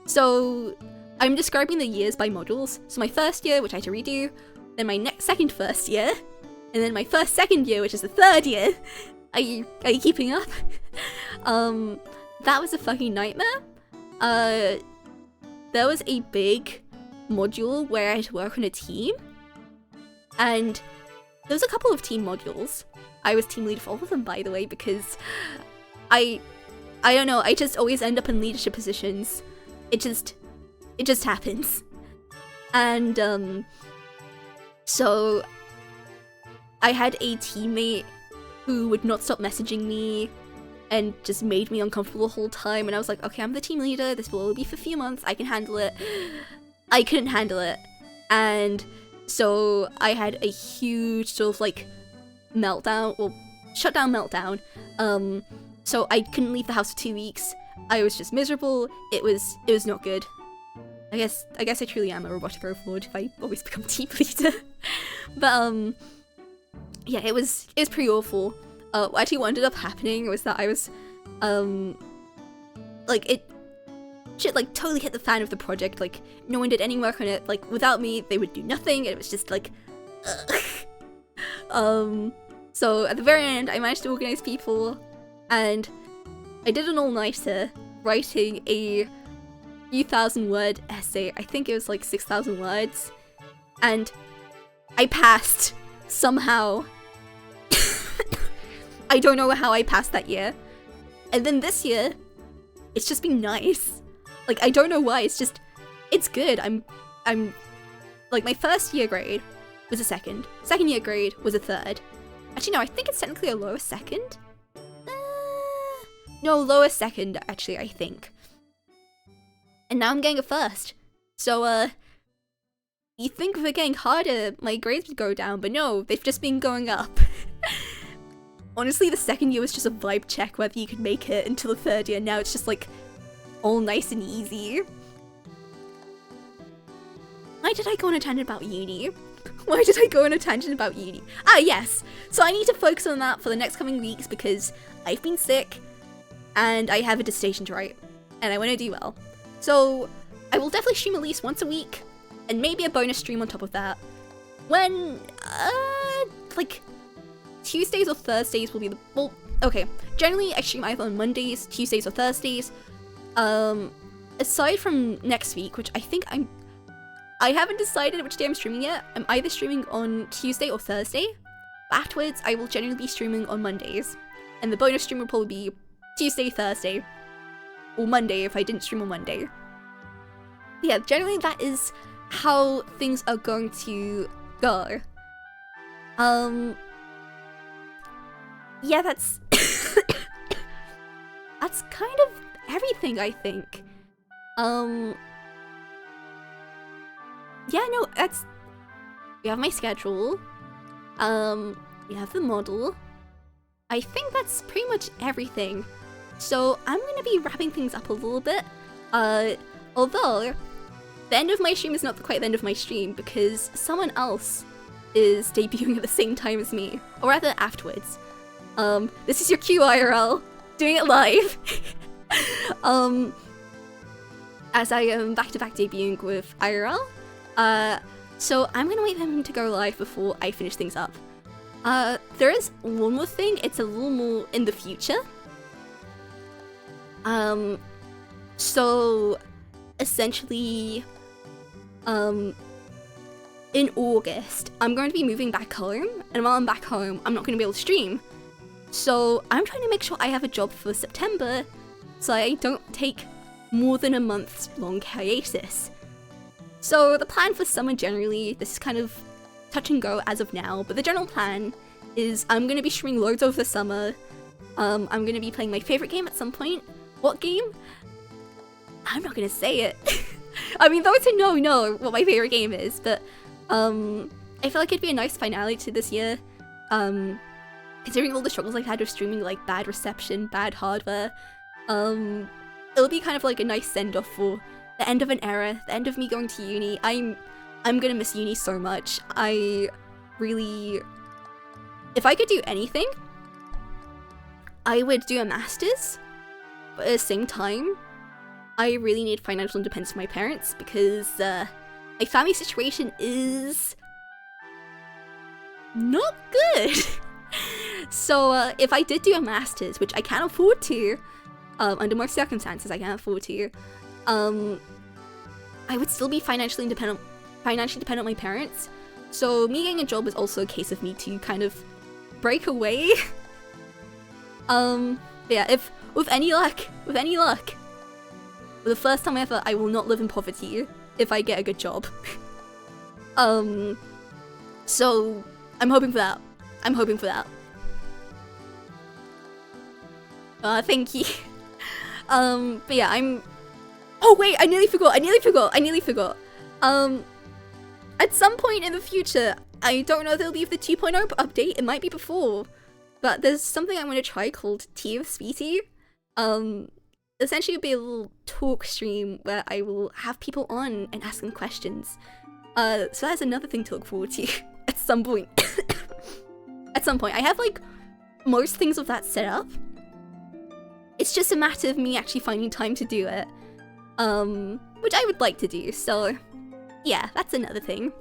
so I'm describing the years by modules. So my first year, which I had to redo, then my second first year, and then my first second year, which is the third year. Are you keeping up? That was a fucking nightmare. There was a big module where I had to work on a team, and there was a couple of team modules. I was team lead for all of them, by the way, because I don't know, I just always end up in leadership positions. It just happens. And so I had a teammate who would not stop messaging me and just made me uncomfortable the whole time, and I was like, okay, I'm the team leader, this will only be for a few months, I can handle it. I couldn't handle it, and so I had a huge sort of like meltdown, or shutdown meltdown. So I couldn't leave the house for 2 weeks. I was just miserable. It was not good. I guess I truly am a robotic overlord if I always become team leader. But yeah, it was pretty awful. Actually, what ended up happening was that I was like, shit like totally hit the fan of the project. Like, no one did any work on it. Like, without me, they would do nothing, and it was just like so at the very end, I managed to organize people, and I did an all-nighter writing a few thousand-word essay. I think it was like 6,000 words, and I passed somehow. I don't know how I passed that year. And then this year, it's just been nice. Like, I don't know why, it's good. I'm like, my first year grade was a second. Second year grade was a third. Actually, no, I think it's technically a lower second. No, lower second, actually, I think. And now I'm getting a first. So, you think if we're getting harder, my grades would go down, but no, they've just been going up. Honestly, the second year was just a vibe check whether you could make it until the third year. Now it's just like all nice and easy. Why did I go on a tangent about uni? Why did I go on a tangent about uni? Ah, yes! So I need to focus on that for the next coming weeks because I've been sick and I have a dissertation to write and I want to do well. So I will definitely stream at least once a week and maybe a bonus stream on top of that. When, like, Tuesdays or Thursdays will be the, well, okay. Generally, I stream either on Mondays, Tuesdays, or Thursdays. Aside from next week, which I haven't decided which day I'm streaming yet. I'm either streaming on Tuesday or Thursday. But afterwards, I will generally be streaming on Mondays. And the bonus stream will probably be Tuesday, Thursday, or Monday if I didn't stream on Monday. Yeah, generally that is how things are going to go. Yeah, that's that's kind of everything, I think. Yeah, no, we have my schedule. We have the model. I think that's pretty much everything. So I'm gonna be wrapping things up a little bit. Although the end of my stream is not quite the end of my stream because someone else is debuting at the same time as me, or rather afterwards. This is your cue, IRL, doing it live. As I am back-to-back debuting with IRL. So I'm gonna wait for him to go live before I finish things up. There is one more thing, it's a little more in the future. So essentially, in August, I'm going to be moving back home, and while I'm back home, I'm not going to be able to stream. So I'm trying to make sure I have a job for September, so I don't take more than a month's long hiatus. So the plan for summer generally, this is kind of touch and go as of now, but the general plan is I'm going to be streaming loads over the summer. I'm going to be playing my favorite game at some point. What game? I'm not going to say it. I mean, those who know what my favorite game is, but I feel like it'd be a nice finale to this year. Considering all the struggles I've had with streaming, like bad reception, bad hardware, it'll be kind of like a nice send-off for the end of an era, the end of me going to uni. I'm gonna miss uni so much. I really... If I could do anything, I would do a master's, but at the same time, I really need financial independence from my parents because my family situation is not good. So if I did do a master's, which I can't afford to, under most circumstances I can't afford to, I would still be financially dependent on my parents. So me getting a job is also a case of me to kind of break away. Yeah, if with any luck, for the first time ever, I will not live in poverty if I get a good job. So I'm hoping for that. Thank you. But yeah, oh wait, I nearly forgot. At some point in the future, I don't know if it'll be the 2.0 update, it might be before, but there's something I'm going to try called Tea with Sweetie. Essentially it'll be a little talk stream where I will have people on and ask them questions. So that's another thing to look forward to at some point. At some point. I have like most things of that set up. It's just a matter of me actually finding time to do it. Which I would like to do, so yeah, that's another thing.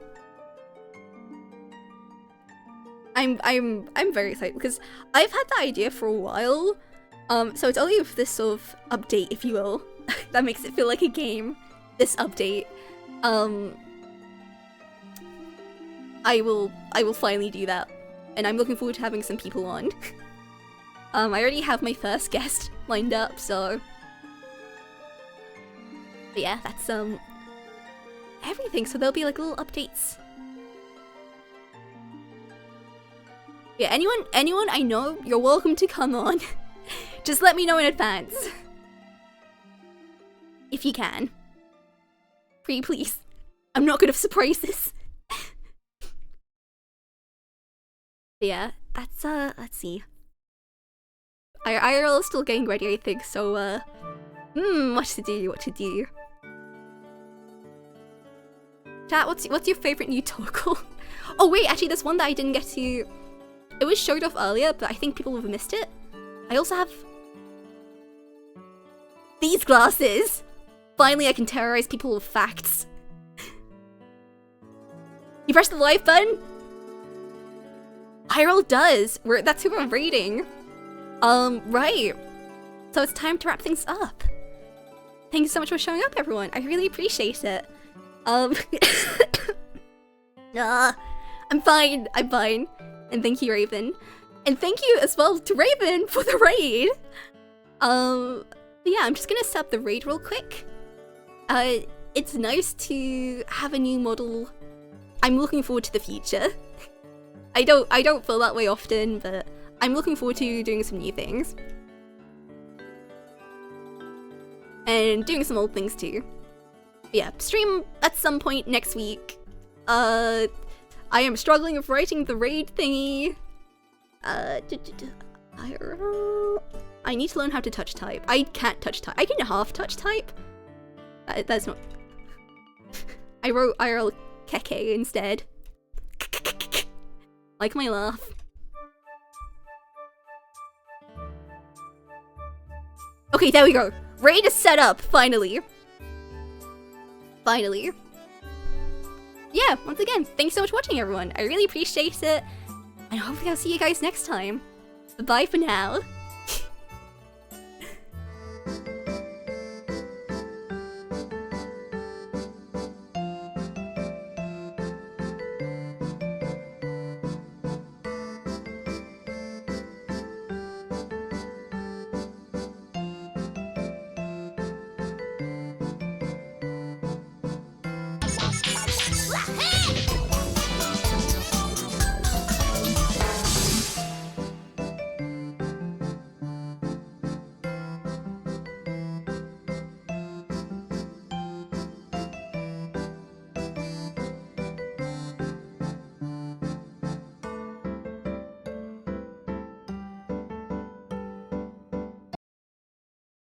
I'm very excited because I've had the idea for a while. So it's only with this sort of update, if you will, that makes it feel like a game. This update. I will finally do that, and I'm looking forward to having some people on. I already have my first guest lined up, so. But yeah, that's everything. So there'll be like little updates. Yeah, anyone I know, you're welcome to come on. Just let me know in advance. If you can. Pretty please. I'm not good at surprises. But yeah, that's let's see. IRL is still getting ready, I think, so what to do. Chat, what's your favorite new toggle? Oh wait, actually there's one that I didn't get to. It was showed off earlier, but I think people have missed it. I also have these glasses. Finally, I can terrorize people with facts. You press the like button? IRL does. That's who we're rating. Right. So it's time to wrap things up. Thank you so much for showing up, everyone. I really appreciate it. I'm fine. I'm fine. And thank you, Raven. And thank you as well to Raven for the raid. Yeah, I'm just gonna set up the raid real quick. It's nice to have a new model. I'm looking forward to the future. I don't feel that way often, but I'm looking forward to doing some new things. And doing some old things too. But yeah, stream at some point next week. I am struggling with writing the raid thingy. I need to learn how to touch type. I can't touch type. I can half touch type. That's not... I wrote IRL keke instead. Like my laugh. Okay, there we go. Raid is set up, finally. Finally. Yeah, once again, thanks so much for watching, everyone. I really appreciate it. And hopefully I'll see you guys next time. Bye for now.